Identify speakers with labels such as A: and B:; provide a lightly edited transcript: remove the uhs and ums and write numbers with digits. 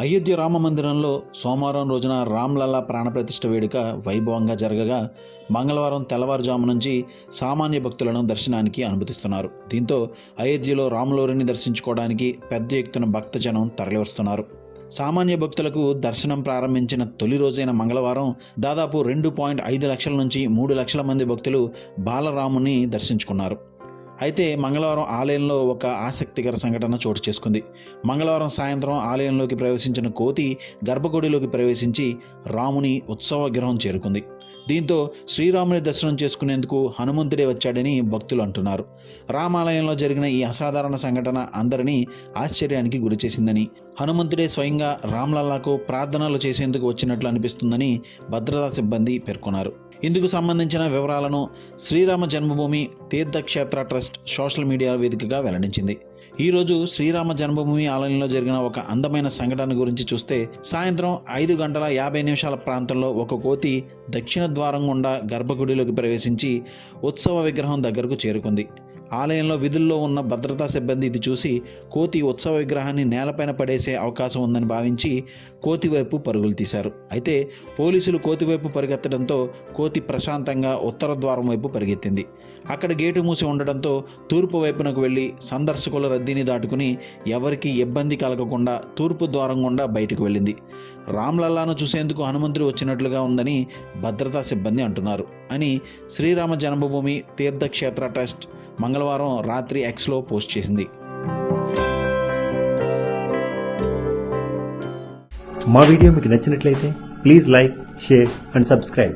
A: అయోధ్య రామ మందిరంలో సోమవారం రోజున రామ్లల్లా ప్రాణప్రతిష్ఠ వేడుక వైభవంగా జరగగా మంగళవారం తెల్లవారుజాము నుంచి సామాన్య భక్తులను దర్శనానికి అనుమతిస్తున్నారు. దీంతో అయోధ్యలో రాములోరిని దర్శించుకోవడానికి పెద్ద ఎత్తున భక్తజనం తరలివస్తున్నారు. సామాన్య భక్తులకు దర్శనం ప్రారంభించిన తొలి రోజైన మంగళవారం దాదాపు 2.5 లక్షల నుంచి 3 లక్షల మంది భక్తులు బాలరాముని దర్శించుకున్నారు. అయితే మంగళవారం ఆలయంలో ఒక ఆసక్తికర సంఘటన చోటు చేసుకుంది. మంగళవారం సాయంత్రం ఆలయంలోకి ప్రవేశించిన కోతి గర్భగుడిలోకి ప్రవేశించి రాముని ఉత్సవ విగ్రహం చేరుకుంది. దీంతో శ్రీరాముని దర్శనం చేసుకునేందుకు హనుమంతుడే వచ్చాడని భక్తులు అంటున్నారు. రామాలయంలో జరిగిన ఈ అసాధారణ సంఘటన అందరినీ ఆశ్చర్యానికి గురిచేసిందని, హనుమంతుడే స్వయంగా రామ్లల్లాకు ప్రార్థనలు చేసేందుకు వచ్చినట్లు అనిపిస్తుందని భద్రతా సిబ్బంది పేర్కొన్నారు. ఇందుకు సంబంధించిన వివరాలను శ్రీరామ జన్మభూమి తీర్థక్షేత్ర ట్రస్ట్ సోషల్ మీడియా వేదికగా వెల్లడించింది. ఈరోజు శ్రీరామ జన్మభూమి ఆలయంలో జరిగిన ఒక అందమైన సంఘటన గురించి చూస్తే, సాయంత్రం 5:50 ప్రాంతంలో ఒక కోతి దక్షిణ ద్వారం గుండా గర్భగుడిలోకి ప్రవేశించి ఉత్సవ విగ్రహం దగ్గరకు చేరుకుంది. ఆలయంలో విధుల్లో ఉన్న భద్రతా సిబ్బంది ఇది చూసి కోతి ఉత్సవ విగ్రహాన్ని నేలపైన పడేసే అవకాశం ఉందని భావించి కోతి వైపు పరుగులు తీశారు. అయితే పోలీసులు కోతి వైపు పరిగెత్తడంతో కోతి ప్రశాంతంగా ఉత్తర ద్వారం వైపు పరిగెత్తింది. అక్కడ గేటు మూసి ఉండడంతో తూర్పు వైపునకు వెళ్ళి సందర్శకుల రద్దీని దాటుకుని ఎవరికీ ఇబ్బంది కలగకుండా తూర్పు ద్వారం గుండా బయటకు వెళ్ళింది. రామ్లల్లాను చూసేందుకు హనుమంతుడు వచ్చినట్లుగా ఉందని భద్రతా సిబ్బంది అంటున్నారు అని శ్రీరామ జన్మభూమి తీర్థక్షేత్ర ట్రస్ట్ మంగళవారం రాత్రి ఎక్స్లో పోస్ట్ చేసింది.
B: మా వీడియో మీకు నచ్చినట్లయితే please like, share and subscribe.